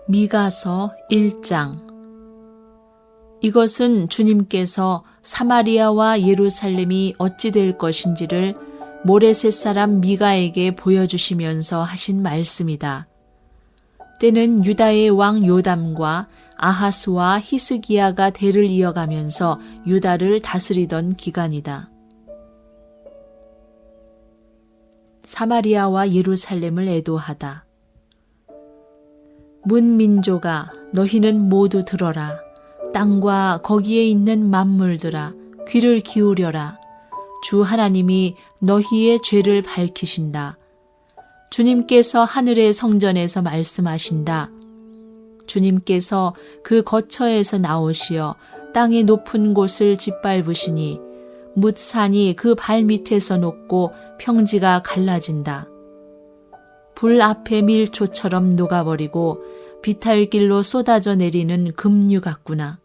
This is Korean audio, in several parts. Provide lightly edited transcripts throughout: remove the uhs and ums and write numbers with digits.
미가서 1장. 이것은 주님께서 사마리아와 예루살렘이 어찌 될 것인지를 모레셋 사람 미가에게 보여주시면서 하신 말씀이다. 때는 유다의 왕 요담과 아하스와 히스기야가 대를 이어가면서 유다를 다스리던 기간이다. 사마리아와 예루살렘을 애도하다. 문민조가 너희는 모두 들어라. 땅과 거기에 있는 만물들아 귀를 기울여라. 주 하나님이 너희의 죄를 밝히신다. 주님께서 하늘의 성전에서 말씀하신다. 주님께서 그 거처에서 나오시어 땅의 높은 곳을 짓밟으시니 뭇산이 그 발밑에서 녹고 평지가 갈라진다. 불 앞에 밀초처럼 녹아버리고 비탈길로 쏟아져 내리는 급류 같구나.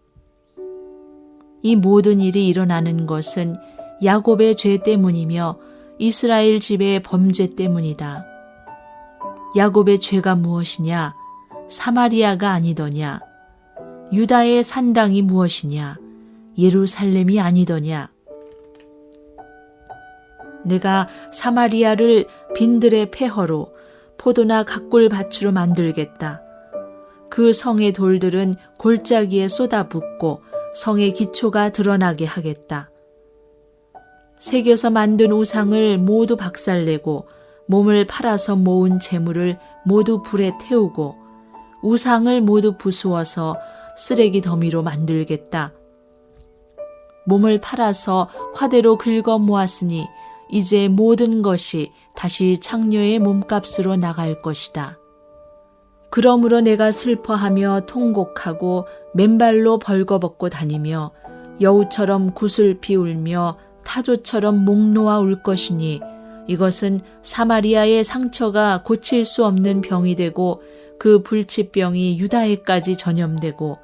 이 모든 일이 일어나는 것은 야곱의 죄 때문이며 이스라엘 집의 범죄 때문이다. 야곱의 죄가 무엇이냐? 사마리아가 아니더냐? 유다의 산당이 무엇이냐? 예루살렘이 아니더냐? 내가 사마리아를 빈들의 폐허로 포도나 각골밭으로 만들겠다. 그 성의 돌들은 골짜기에 쏟아붓고 성의 기초가 드러나게 하겠다. 새겨서 만든 우상을 모두 박살내고 몸을 팔아서 모은 재물을 모두 불에 태우고 우상을 모두 부수어서 쓰레기 더미로 만들겠다. 몸을 팔아서 화대로 긁어 모았으니 이제 모든 것이 다시 창녀의 몸값으로 나갈 것이다. 그러므로 내가 슬퍼하며 통곡하고 맨발로 벌거벗고 다니며 여우처럼 구슬피 울며 타조처럼 목 놓아 울 것이니 이것은 사마리아의 상처가 고칠 수 없는 병이 되고 그 불치병이 유다에까지 전염되고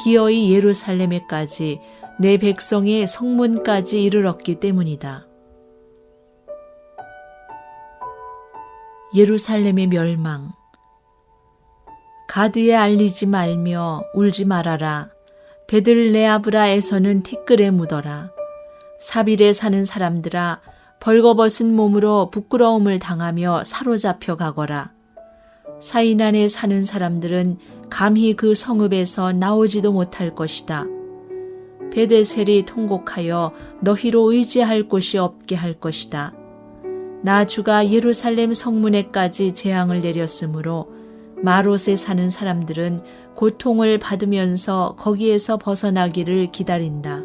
기어이 예루살렘에까지 내 백성의 성문까지 이르렀기 때문이다. 예루살렘의 멸망. 가드에 알리지 말며 울지 말아라. 베들레아브라에서는 티끌에 묻어라. 사빌에 사는 사람들아 벌거벗은 몸으로 부끄러움을 당하며 사로잡혀 가거라. 사이난에 사는 사람들은 감히 그 성읍에서 나오지도 못할 것이다. 베데셀이 통곡하여 너희로 의지할 곳이 없게 할 것이다. 나 주가 예루살렘 성문에까지 재앙을 내렸으므로 마롯에 사는 사람들은 고통을 받으면서 거기에서 벗어나기를 기다린다.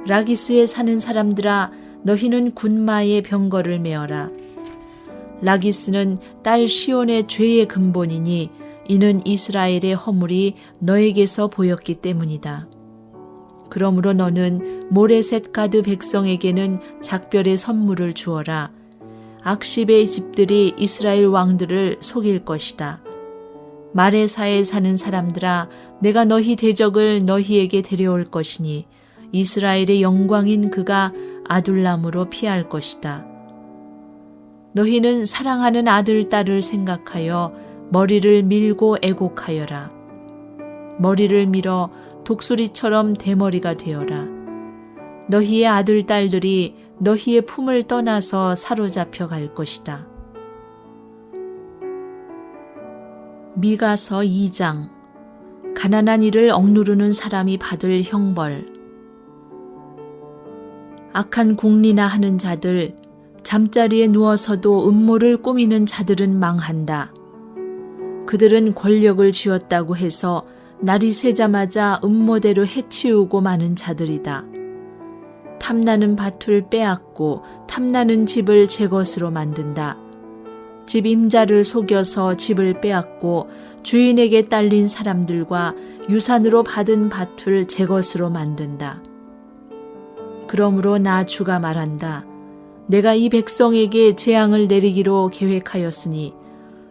라기스에 사는 사람들아 너희는 군마의 병거를 메어라. 라기스는 딸 시온의 죄의 근본이니 이는 이스라엘의 허물이 너에게서 보였기 때문이다. 그러므로 너는 모레셋 가드 백성에게는 작별의 선물을 주어라. 악십의 집들이 이스라엘 왕들을 속일 것이다. 마레사에 사는 사람들아 내가 너희 대적을 너희에게 데려올 것이니 이스라엘의 영광인 그가 아둘람으로 피할 것이다. 너희는 사랑하는 아들, 딸을 생각하여 머리를 밀고 애곡하여라. 머리를 밀어 독수리처럼 대머리가 되어라. 너희의 아들, 딸들이 너희의 품을 떠나서 사로잡혀 갈 것이다. 미가서 2장. 가난한 이를 억누르는 사람이 받을 형벌. 악한 궁리나 하는 자들, 잠자리에 누워서도 음모를 꾸미는 자들은 망한다. 그들은 권력을 쥐었다고 해서 날이 새자마자 음모대로 해치우고 마는 자들이다. 탐나는 밭을 빼앗고 탐나는 집을 제 것으로 만든다. 집 임자를 속여서 집을 빼앗고 주인에게 딸린 사람들과 유산으로 받은 밭을 제 것으로 만든다. 그러므로 나 주가 말한다. 내가 이 백성에게 재앙을 내리기로 계획하였으니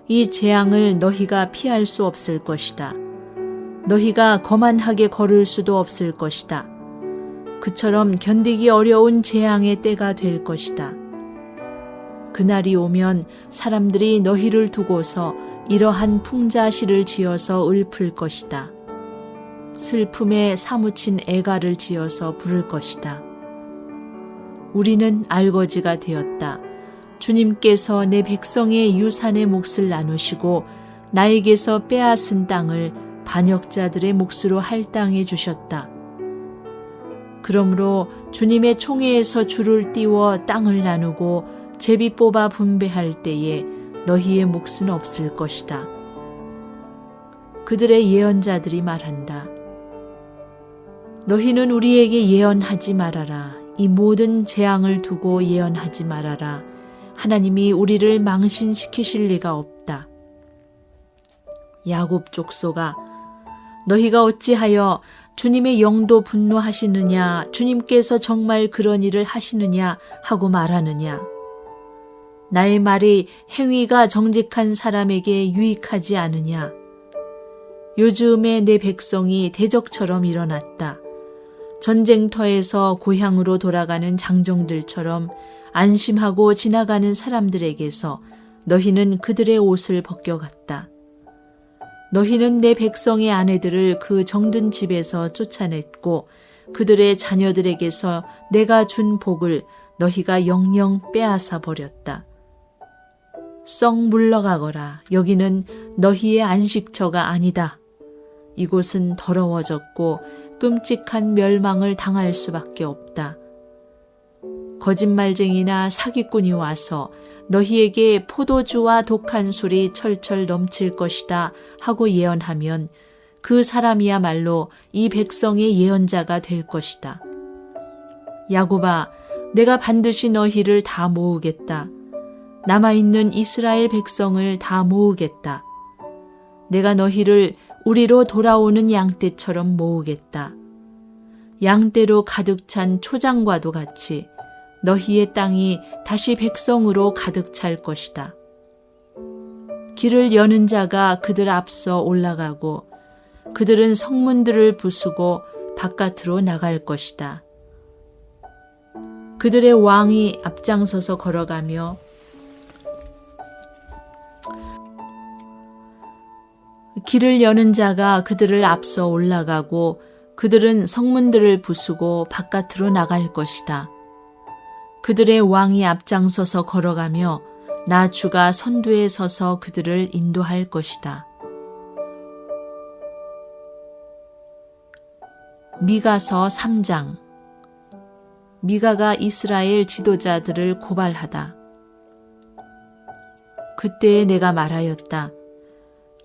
이 재앙을 너희가 피할 수 없을 것이다. 너희가 거만하게 걸을 수도 없을 것이다. 그처럼 견디기 어려운 재앙의 때가 될 것이다. 그날이 오면 사람들이 너희를 두고서 이러한 풍자시를 지어서 읊을 것이다. 슬픔에 사무친 애가를 지어서 부를 것이다. 우리는 알거지가 되었다. 주님께서 내 백성의 유산의 몫을 나누시고 나에게서 빼앗은 땅을 반역자들의 몫으로 할당해 주셨다. 그러므로 주님의 총회에서 줄을 띄워 땅을 나누고 제비 뽑아 분배할 때에 너희의 몫은 없을 것이다. 그들의 예언자들이 말한다. 너희는 우리에게 예언하지 말아라. 이 모든 재앙을 두고 예언하지 말아라. 하나님이 우리를 망신시키실 리가 없다. 야곱 족속아, 너희가 어찌하여 주님의 영도 분노하시느냐, 주님께서 정말 그런 일을 하시느냐 하고 말하느냐. 나의 말이 행위가 정직한 사람에게 유익하지 않으냐. 요즘에 내 백성이 대적처럼 일어났다. 전쟁터에서 고향으로 돌아가는 장정들처럼 안심하고 지나가는 사람들에게서 너희는 그들의 옷을 벗겨갔다. 너희는 내 백성의 아내들을 그 정든 집에서 쫓아냈고 그들의 자녀들에게서 내가 준 복을 너희가 영영 빼앗아 버렸다. 썩 물러가거라. 여기는 너희의 안식처가 아니다. 이곳은 더러워졌고 끔찍한 멸망을 당할 수밖에 없다. 거짓말쟁이나 사기꾼이 와서 너희에게 포도주와 독한 술이 철철 넘칠 것이다 하고 예언하면 그 사람이야말로 이 백성의 예언자가 될 것이다. 야곱아, 내가 반드시 너희를 다 모으겠다. 남아있는 이스라엘 백성을 다 모으겠다. 내가 너희를 우리로 돌아오는 양떼처럼 모으겠다. 양떼로 가득 찬 초장과도 같이 너희의 땅이 다시 백성으로 가득 찰 것이다. 길을 여는 자가 그들 앞서 올라가고 그들은 성문들을 부수고 바깥으로 나갈 것이다. 그들의 왕이 앞장서서 걸어가며 길을 여는 자가 그들을 앞서 올라가고 그들은 성문들을 부수고 바깥으로 나갈 것이다. 그들의 왕이 앞장서서 걸어가며 나 주가 선두에 서서 그들을 인도할 것이다. 미가서 3장. 미가가 이스라엘 지도자들을 고발하다. 그때에 내가 말하였다.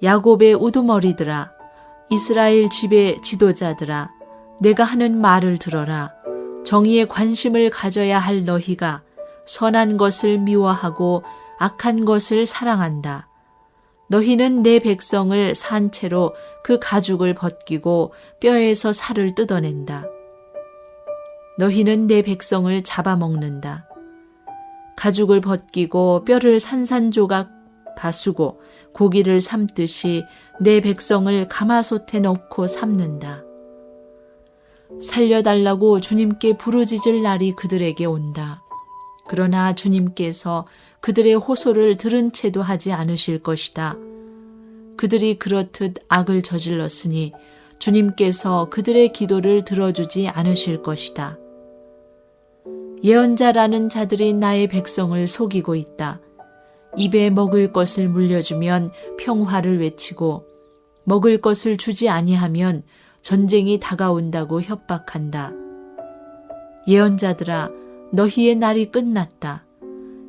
야곱의 우두머리들아, 이스라엘 집의 지도자들아, 내가 하는 말을 들어라. 정의에 관심을 가져야 할 너희가 선한 것을 미워하고 악한 것을 사랑한다. 너희는 내 백성을 산 채로 그 가죽을 벗기고 뼈에서 살을 뜯어낸다. 너희는 내 백성을 잡아먹는다. 가죽을 벗기고 뼈를 산산조각 바수고 고기를 삶듯이 내 백성을 가마솥에 넣고 삶는다. 살려달라고 주님께 부르짖을 날이 그들에게 온다. 그러나 주님께서 그들의 호소를 들은 채도 하지 않으실 것이다. 그들이 그렇듯 악을 저질렀으니 주님께서 그들의 기도를 들어주지 않으실 것이다. 예언자라는 자들이 나의 백성을 속이고 있다. 입에 먹을 것을 물려주면 평화를 외치고 먹을 것을 주지 아니하면 전쟁이 다가온다고 협박한다. 예언자들아, 너희의 날이 끝났다.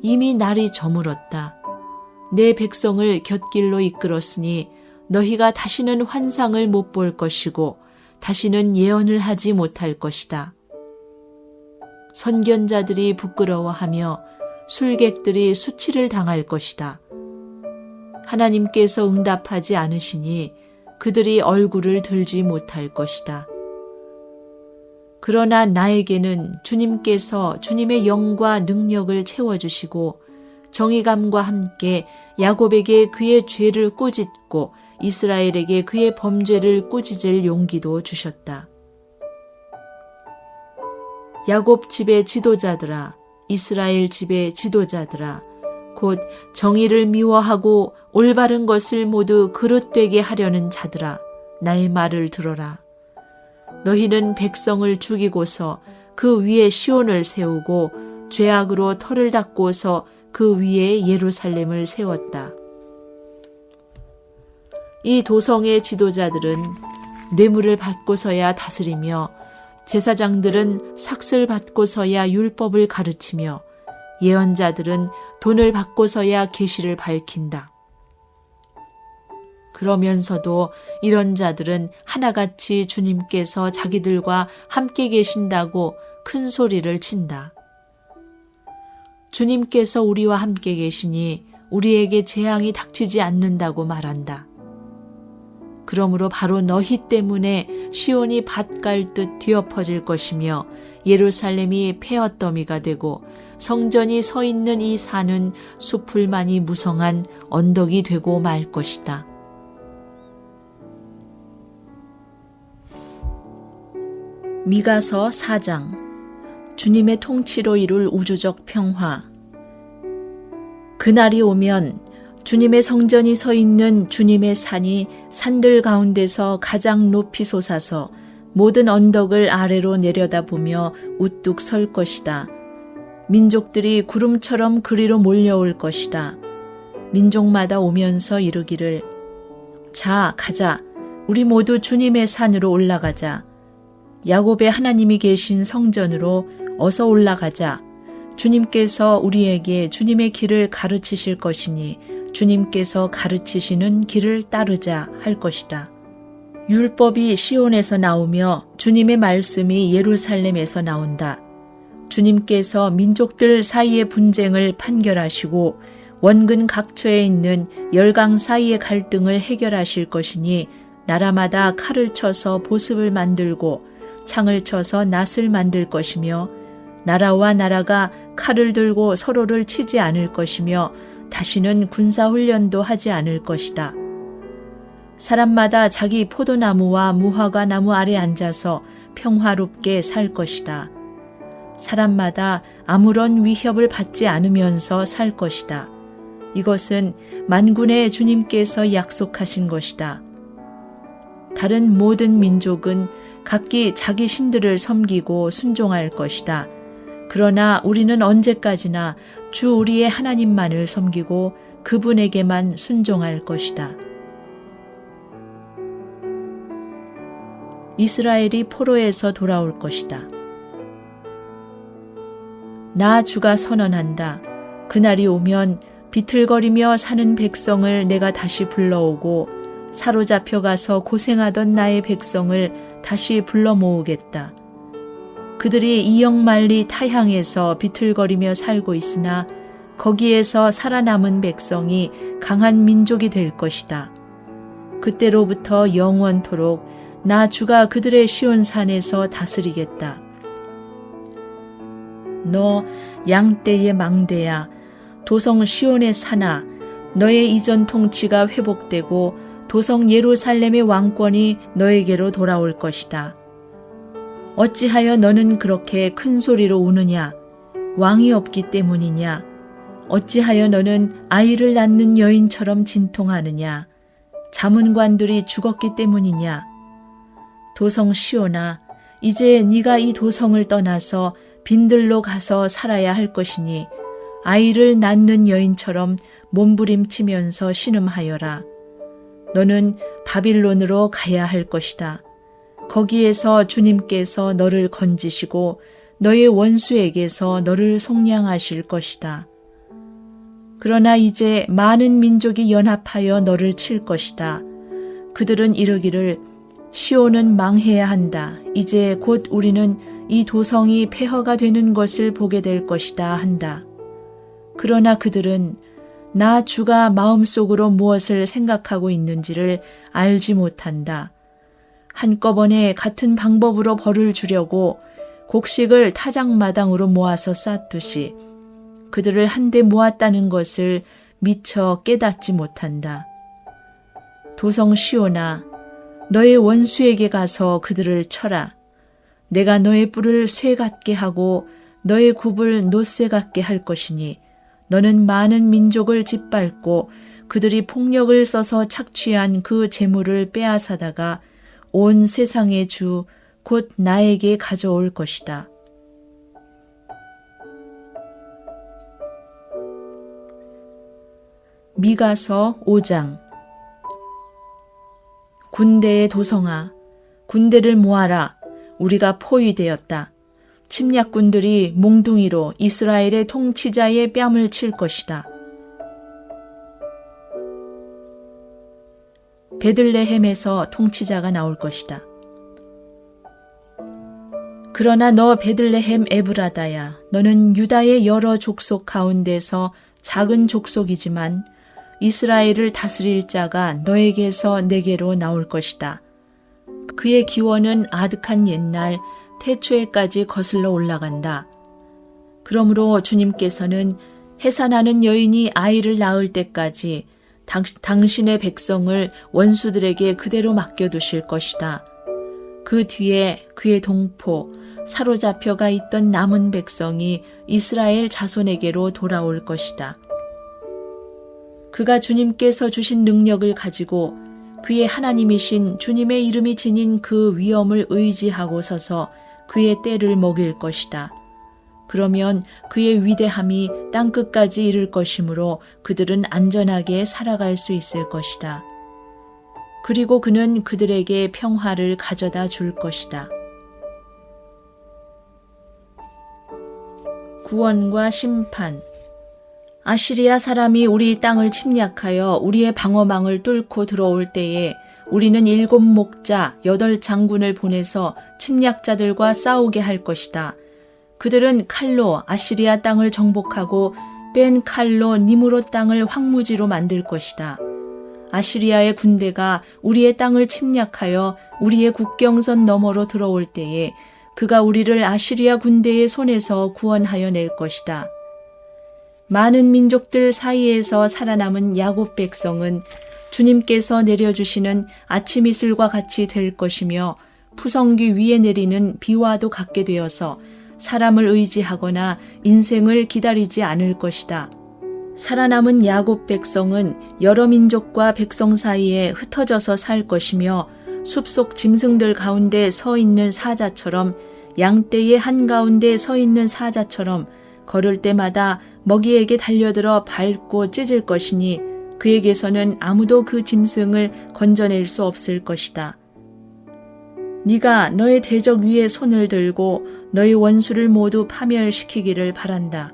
이미 날이 저물었다. 내 백성을 곁길로 이끌었으니 너희가 다시는 환상을 못 볼 것이고 다시는 예언을 하지 못할 것이다. 선견자들이 부끄러워하며 술객들이 수치를 당할 것이다. 하나님께서 응답하지 않으시니 그들이 얼굴을 들지 못할 것이다. 그러나 나에게는 주님께서 주님의 영과 능력을 채워주시고 정의감과 함께 야곱에게 그의 죄를 꾸짖고 이스라엘에게 그의 범죄를 꾸짖을 용기도 주셨다. 야곱 집의 지도자들아, 이스라엘 집의 지도자들아, 곧 정의를 미워하고 올바른 것을 모두 그릇되게 하려는 자들아, 나의 말을 들어라. 너희는 백성을 죽이고서 그 위에 시온을 세우고 죄악으로 터를 닦고서 그 위에 예루살렘을 세웠다. 이 도성의 지도자들은 뇌물을 받고서야 다스리며 제사장들은 삭슬 받고서야 율법을 가르치며 예언자들은 돈을 받고서야 계시를 밝힌다. 그러면서도 이런 자들은 하나같이 주님께서 자기들과 함께 계신다고 큰 소리를 친다. 주님께서 우리와 함께 계시니 우리에게 재앙이 닥치지 않는다고 말한다. 그러므로 바로 너희 때문에 시온이 밭 갈듯 뒤엎어질 것이며 예루살렘이 폐허더미가 되고 성전이 서 있는 이 산은 수풀만이 무성한 언덕이 되고 말 것이다. 미가서 4장. 주님의 통치로 이룰 우주적 평화. 그날이 오면 주님의 성전이 서 있는 주님의 산이 산들 가운데서 가장 높이 솟아서 모든 언덕을 아래로 내려다보며 우뚝 설 것이다. 민족들이 구름처럼 그리로 몰려올 것이다. 민족마다 오면서 이르기를, 자, 가자. 우리 모두 주님의 산으로 올라가자. 야곱의 하나님이 계신 성전으로 어서 올라가자. 주님께서 우리에게 주님의 길을 가르치실 것이니 주님께서 가르치시는 길을 따르자 할 것이다. 율법이 시온에서 나오며 주님의 말씀이 예루살렘에서 나온다. 주님께서 민족들 사이의 분쟁을 판결하시고 원근 각처에 있는 열강 사이의 갈등을 해결하실 것이니 나라마다 칼을 쳐서 보습을 만들고 창을 쳐서 낫을 만들 것이며 나라와 나라가 칼을 들고 서로를 치지 않을 것이며 다시는 군사훈련도 하지 않을 것이다. 사람마다 자기 포도나무와 무화과 나무 아래 앉아서 평화롭게 살 것이다. 사람마다 아무런 위협을 받지 않으면서 살 것이다. 이것은 만군의 주님께서 약속하신 것이다. 다른 모든 민족은 각기 자기 신들을 섬기고 순종할 것이다. 그러나 우리는 언제까지나 주 우리의 하나님만을 섬기고 그분에게만 순종할 것이다. 이스라엘이 포로에서 돌아올 것이다. 나 주가 선언한다. 그날이 오면 비틀거리며 사는 백성을 내가 다시 불러오고 사로잡혀 가서 고생하던 나의 백성을 다시 불러 모으겠다. 그들이 이역만리 타향에서 비틀거리며 살고 있으나 거기에서 살아남은 백성이 강한 민족이 될 것이다. 그때로부터 영원토록 나 주가 그들의 시온산에서 다스리겠다. 너 양떼의 망대야, 도성 시온의 산아, 너의 이전 통치가 회복되고 도성 예루살렘의 왕권이 너에게로 돌아올 것이다. 어찌하여 너는 그렇게 큰 소리로 우느냐? 왕이 없기 때문이냐? 어찌하여 너는 아이를 낳는 여인처럼 진통하느냐? 자문관들이 죽었기 때문이냐? 도성 시온아, 이제 네가 이 도성을 떠나서 빈들로 가서 살아야 할 것이니 아이를 낳는 여인처럼 몸부림치면서 신음하여라. 너는 바빌론으로 가야 할 것이다. 거기에서 주님께서 너를 건지시고 너의 원수에게서 너를 속량하실 것이다. 그러나 이제 많은 민족이 연합하여 너를 칠 것이다. 그들은 이르기를 시온은 망해야 한다. 이제 곧 우리는 이 도성이 폐허가 되는 것을 보게 될 것이다 한다. 그러나 그들은 나 주가 마음속으로 무엇을 생각하고 있는지를 알지 못한다. 한꺼번에 같은 방법으로 벌을 주려고 곡식을 타작마당으로 모아서 쌓듯이 그들을 한데 모았다는 것을 미처 깨닫지 못한다. 도성 시온아, 너의 원수에게 가서 그들을 쳐라. 내가 너의 뿔을 쇠 같게 하고 너의 굽을 노쇠 같게 할 것이니 너는 많은 민족을 짓밟고 그들이 폭력을 써서 착취한 그 재물을 빼앗아다가 온 세상의 주 곧 나에게 가져올 것이다. 미가서 5장. 군대의 도성아, 군대를 모아라. 우리가 포위되었다. 침략군들이 몽둥이로 이스라엘의 통치자의 뺨을 칠 것이다. 베들레헴에서 통치자가 나올 것이다. 그러나 너 베들레헴 에브라다야, 너는 유다의 여러 족속 가운데서 작은 족속이지만 이스라엘을 다스릴 자가 너에게서 내게로 나올 것이다. 그의 기원은 아득한 옛날 태초에까지 거슬러 올라간다. 그러므로 주님께서는 해산하는 여인이 아이를 낳을 때까지 당신의 백성을 원수들에게 그대로 맡겨두실 것이다. 그 뒤에 그의 동포, 사로잡혀가 있던 남은 백성이 이스라엘 자손에게로 돌아올 것이다. 그가 주님께서 주신 능력을 가지고 그의 하나님이신 주님의 이름이 지닌 그 위엄을 의지하고 서서 그의 때를 먹일 것이다. 그러면 그의 위대함이 땅끝까지 이를 것이므로 그들은 안전하게 살아갈 수 있을 것이다. 그리고 그는 그들에게 평화를 가져다 줄 것이다. 구원과 심판. 아시리아 사람이 우리 땅을 침략하여 우리의 방어망을 뚫고 들어올 때에 우리는 7 목자 8 장군을 보내서 침략자들과 싸우게 할 것이다. 그들은 칼로 아시리아 땅을 정복하고 뺀 칼로 니므롯 땅을 황무지로 만들 것이다. 아시리아의 군대가 우리의 땅을 침략하여 우리의 국경선 너머로 들어올 때에 그가 우리를 아시리아 군대의 손에서 구원하여 낼 것이다. 많은 민족들 사이에서 살아남은 야곱 백성은 주님께서 내려주시는 아침 이슬과 같이 될 것이며 푸성기 위에 내리는 비와도 같게 되어서 사람을 의지하거나 인생을 기다리지 않을 것이다. 살아남은 야곱 백성은 여러 민족과 백성 사이에 흩어져서 살 것이며 숲속 짐승들 가운데 서 있는 사자처럼 양떼의 한가운데 서 있는 사자처럼 걸을 때마다 먹이에게 달려들어 밟고 찢을 것이니 그에게서는 아무도 그 짐승을 건져낼 수 없을 것이다. 네가 너의 대적 위에 손을 들고 너의 원수를 모두 파멸시키기를 바란다.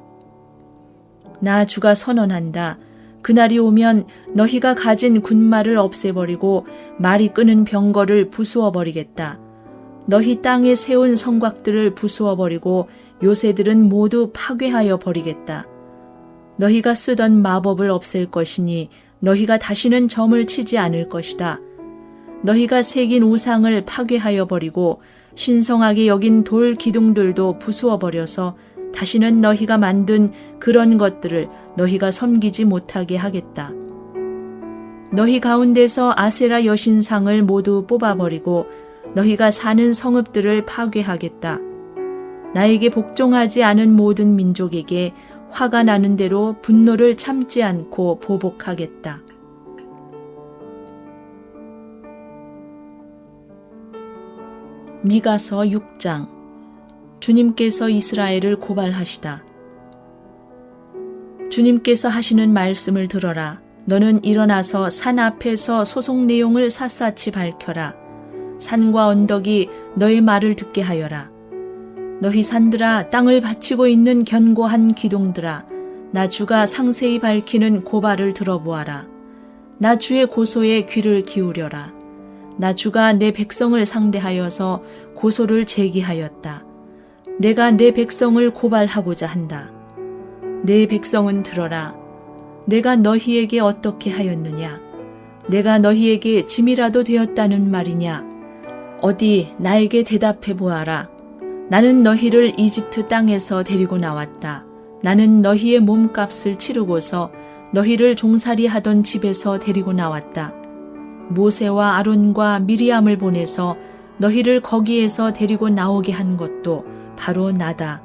나 주가 선언한다. 그날이 오면 너희가 가진 군말을 없애버리고 말이 끄는 병거를 부수어버리겠다. 너희 땅에 세운 성곽들을 부수어버리고 요새들은 모두 파괴하여 버리겠다. 너희가 쓰던 마법을 없앨 것이니 너희가 다시는 점을 치지 않을 것이다. 너희가 새긴 우상을 파괴하여 버리고 신성하게 여긴 돌 기둥들도 부수어 버려서 다시는 너희가 만든 그런 것들을 너희가 섬기지 못하게 하겠다. 너희 가운데서 아세라 여신상을 모두 뽑아버리고 너희가 사는 성읍들을 파괴하겠다. 나에게 복종하지 않은 모든 민족에게 화가 나는 대로 분노를 참지 않고 보복하겠다. 미가서 6장. 주님께서 이스라엘을 고발하시다. 주님께서 하시는 말씀을 들어라. 너는 일어나서 산 앞에서 소속 내용을 샅샅이 밝혀라. 산과 언덕이 너의 말을 듣게 하여라. 너희 산들아, 땅을 바치고 있는 견고한 기둥들아, 나 주가 상세히 밝히는 고발을 들어보아라. 나 주의 고소에 귀를 기울여라. 나 주가 내 백성을 상대하여서 고소를 제기하였다. 내가 내 백성을 고발하고자 한다. 내 백성은 들어라. 내가 너희에게 어떻게 하였느냐? 내가 너희에게 짐이라도 되었다는 말이냐? 어디 나에게 대답해 보아라. 나는 너희를 이집트 땅에서 데리고 나왔다. 나는 너희의 몸값을 치르고서 너희를 종살이 하던 집에서 데리고 나왔다. 모세와 아론과 미리암을 보내서 너희를 거기에서 데리고 나오게 한 것도 바로 나다.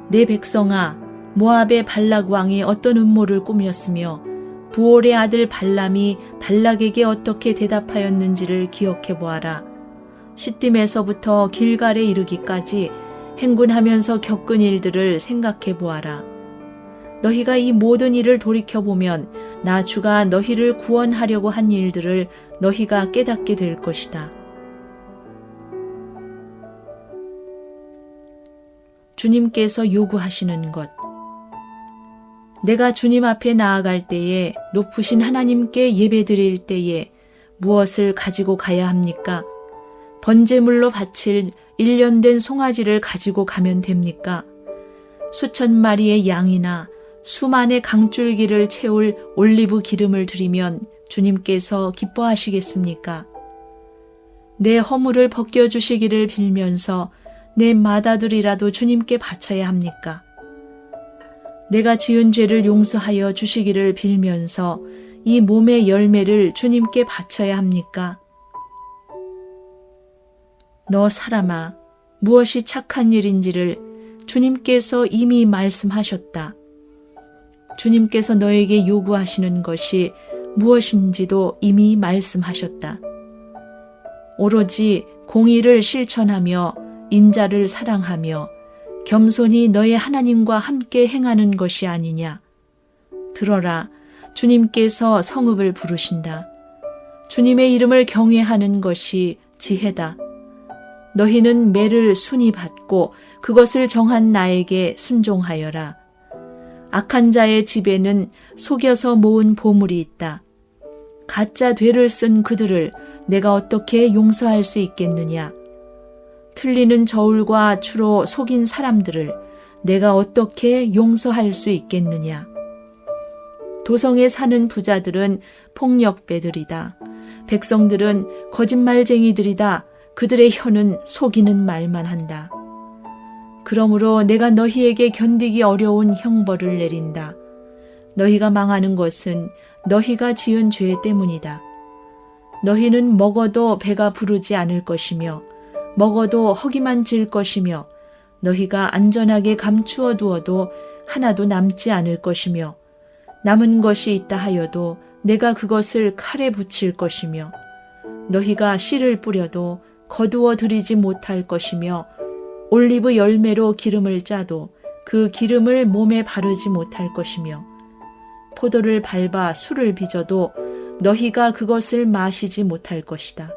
내 백성아, 모압의 발락 왕이 어떤 음모를 꾸몄으며 부올의 아들 발람이 발락에게 어떻게 대답하였는지를 기억해 보아라. 시딤에서부터 길갈에 이르기까지 행군하면서 겪은 일들을 생각해 보아라. 너희가 이 모든 일을 돌이켜보면 나 주가 너희를 구원하려고 한 일들을 너희가 깨닫게 될 것이다. 주님께서 요구하시는 것. 내가 주님 앞에 나아갈 때에, 높으신 하나님께 예배드릴 때에 무엇을 가지고 가야 합니까? 번제물로 바칠 1년 된 송아지를 가지고 가면 됩니까? 수천 마리의 양이나 수만의 강줄기를 채울 올리브 기름을 드리면 주님께서 기뻐하시겠습니까? 내 허물을 벗겨주시기를 빌면서 내 맏아들이라도 주님께 바쳐야 합니까? 내가 지은 죄를 용서하여 주시기를 빌면서 이 몸의 열매를 주님께 바쳐야 합니까? 너 사람아, 무엇이 착한 일인지를 주님께서 이미 말씀하셨다. 주님께서 너에게 요구하시는 것이 무엇인지도 이미 말씀하셨다. 오로지 공의를 실천하며 인자를 사랑하며 겸손히 너의 하나님과 함께 행하는 것이 아니냐. 들어라, 주님께서 성읍을 부르신다. 주님의 이름을 경외하는 것이 지혜다. 너희는 매를 순히 받고 그것을 정한 나에게 순종하여라. 악한 자의 집에는 속여서 모은 보물이 있다. 가짜 되를 쓴 그들을 내가 어떻게 용서할 수 있겠느냐. 틀리는 저울과 추로 속인 사람들을 내가 어떻게 용서할 수 있겠느냐. 도성에 사는 부자들은 폭력배들이다. 백성들은 거짓말쟁이들이다. 그들의 혀는 속이는 말만 한다. 그러므로 내가 너희에게 견디기 어려운 형벌을 내린다. 너희가 망하는 것은 너희가 지은 죄 때문이다. 너희는 먹어도 배가 부르지 않을 것이며 먹어도 허기만 질 것이며 너희가 안전하게 감추어 두어도 하나도 남지 않을 것이며 남은 것이 있다 하여도 내가 그것을 칼에 붙일 것이며 너희가 씨를 뿌려도 거두어 들이지 못할 것이며 올리브 열매로 기름을 짜도 그 기름을 몸에 바르지 못할 것이며 포도를 밟아 술을 빚어도 너희가 그것을 마시지 못할 것이다.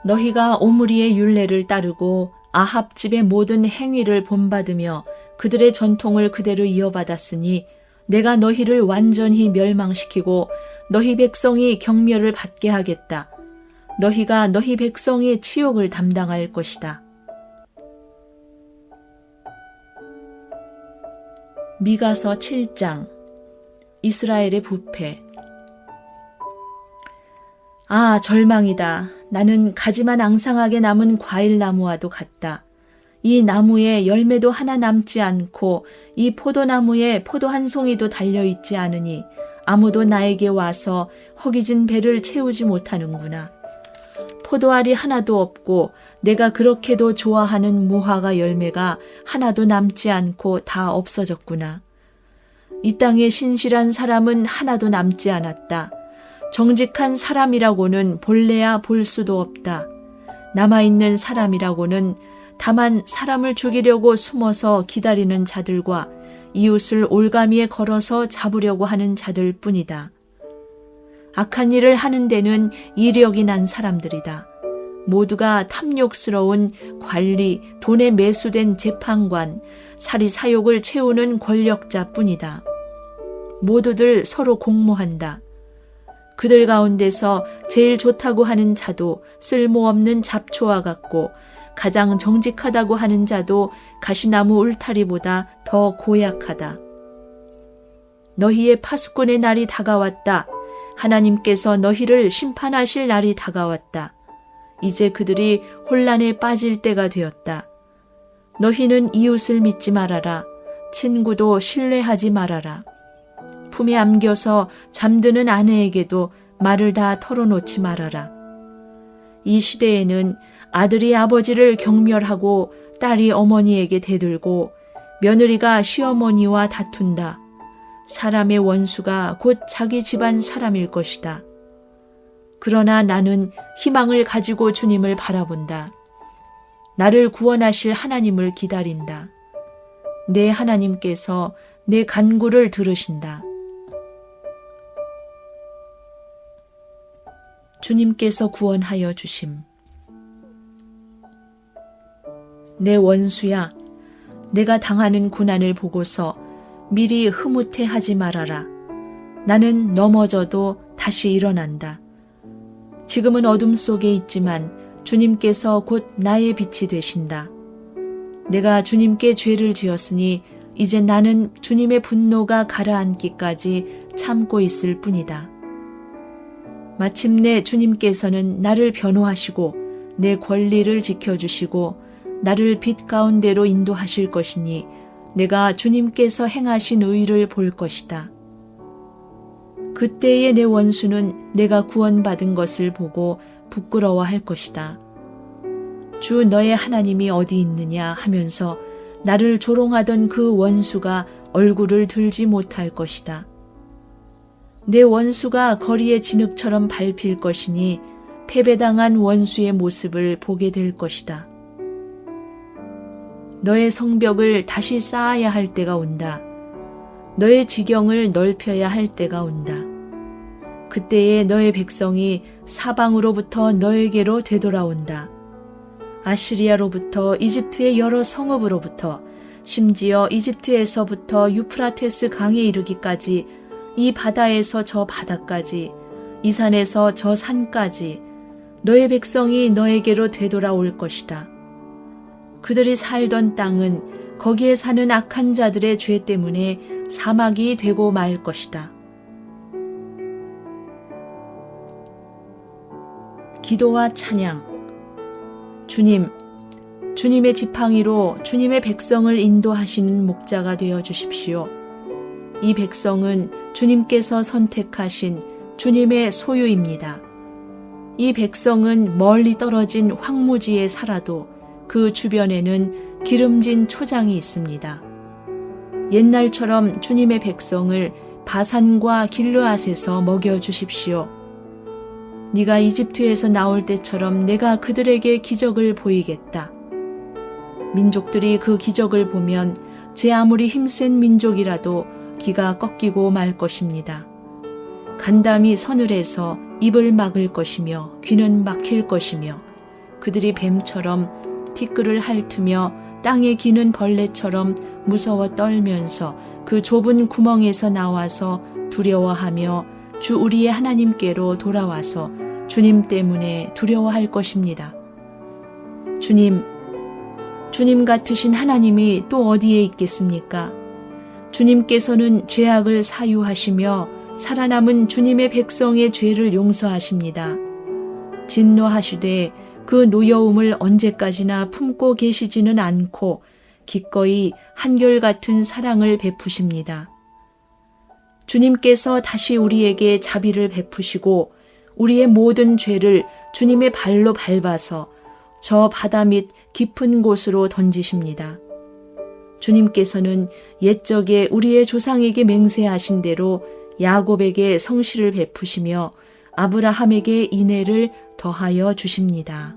너희가 오므리의 율례를 따르고 아합 집의 모든 행위를 본받으며 그들의 전통을 그대로 이어받았으니 내가 너희를 완전히 멸망시키고 너희 백성이 경멸을 받게 하겠다. 너희가 너희 백성의 치욕을 담당할 것이다. 미가서 7장. 이스라엘의 부패. 아, 절망이다. 나는 가지만 앙상하게 남은 과일나무와도 같다. 이 나무에 열매도 하나 남지 않고 이 포도나무에 포도 한 송이도 달려있지 않으니 아무도 나에게 와서 허기진 배를 채우지 못하는구나. 포도알이 하나도 없고 내가 그렇게도 좋아하는 무화과 열매가 하나도 남지 않고 다 없어졌구나. 이 땅에 신실한 사람은 하나도 남지 않았다. 정직한 사람이라고는 볼래야 볼 수도 없다. 남아있는 사람이라고는 다만 사람을 죽이려고 숨어서 기다리는 자들과 이웃을 올가미에 걸어서 잡으려고 하는 자들 뿐이다. 악한 일을 하는 데는 이력이 난 사람들이다. 모두가 탐욕스러운 관리, 돈에 매수된 재판관, 사리사욕을 채우는 권력자 뿐이다. 모두들 서로 공모한다. 그들 가운데서 제일 좋다고 하는 자도 쓸모없는 잡초와 같고 가장 정직하다고 하는 자도 가시나무 울타리보다 더 고약하다. 너희의 파수꾼의 날이 다가왔다. 하나님께서 너희를 심판하실 날이 다가왔다. 이제 그들이 혼란에 빠질 때가 되었다. 너희는 이웃을 믿지 말아라. 친구도 신뢰하지 말아라. 품에 안겨서 잠드는 아내에게도 말을 다 털어놓지 말아라. 이 시대에는 아들이 아버지를 경멸하고 딸이 어머니에게 대들고 며느리가 시어머니와 다툰다. 사람의 원수가 곧 자기 집안 사람일 것이다. 그러나 나는 희망을 가지고 주님을 바라본다. 나를 구원하실 하나님을 기다린다. 내 하나님께서 내 간구를 들으신다. 주님께서 구원하여 주심. 내 원수야, 내가 당하는 고난을 보고서 미리 흐뭇해하지 말아라. 나는 넘어져도 다시 일어난다. 지금은 어둠 속에 있지만 주님께서 곧 나의 빛이 되신다. 내가 주님께 죄를 지었으니 이제 나는 주님의 분노가 가라앉기까지 참고 있을 뿐이다. 마침내 주님께서는 나를 변호하시고 내 권리를 지켜주시고 나를 빛 가운데로 인도하실 것이니 내가 주님께서 행하신 의를 볼 것이다. 그때의 내 원수는 내가 구원받은 것을 보고 부끄러워할 것이다. 주 너의 하나님이 어디 있느냐 하면서 나를 조롱하던 그 원수가 얼굴을 들지 못할 것이다. 내 원수가 거리의 진흙처럼 밟힐 것이니 패배당한 원수의 모습을 보게 될 것이다. 너의 성벽을 다시 쌓아야 할 때가 온다. 너의 지경을 넓혀야 할 때가 온다. 그때에 너의 백성이 사방으로부터 너에게로 되돌아온다. 아시리아로부터 이집트의 여러 성읍으로부터 심지어 이집트에서부터 유프라테스 강에 이르기까지 이 바다에서 저 바다까지 이 산에서 저 산까지 너의 백성이 너에게로 되돌아올 것이다. 그들이 살던 땅은 거기에 사는 악한 자들의 죄 때문에 사막이 되고 말 것이다. 기도와 찬양. 주님, 주님의 지팡이로 주님의 백성을 인도하시는 목자가 되어 주십시오. 이 백성은 주님께서 선택하신 주님의 소유입니다. 이 백성은 멀리 떨어진 황무지에 살아도 그 주변에는 기름진 초장이 있습니다. 옛날처럼 주님의 백성을 바산과 길르앗에서 먹여주십시오. 네가 이집트에서 나올 때처럼 내가 그들에게 기적을 보이겠다. 민족들이 그 기적을 보면 제 아무리 힘센 민족이라도 기가 꺾이고 말 것입니다. 간담이 서늘해서 입을 막을 것이며 귀는 막힐 것이며 그들이 뱀처럼 티끌을 핥으며 땅에 기는 벌레처럼 무서워 떨면서 그 좁은 구멍에서 나와서 두려워하며 주 우리의 하나님께로 돌아와서 주님 때문에 두려워할 것입니다. 주님 같으신 하나님이 또 어디에 있겠습니까? 주님께서는 죄악을 사유하시며 살아남은 주님의 백성의 죄를 용서하십니다. 진노하시되 그 노여움을 언제까지나 품고 계시지는 않고 기꺼이 한결같은 사랑을 베푸십니다. 주님께서 다시 우리에게 자비를 베푸시고 우리의 모든 죄를 주님의 발로 밟아서 저 바다 밑 깊은 곳으로 던지십니다. 주님께서는 옛적에 우리의 조상에게 맹세하신 대로 야곱에게 성실을 베푸시며 아브라함에게 인애를 더하여 주십니다.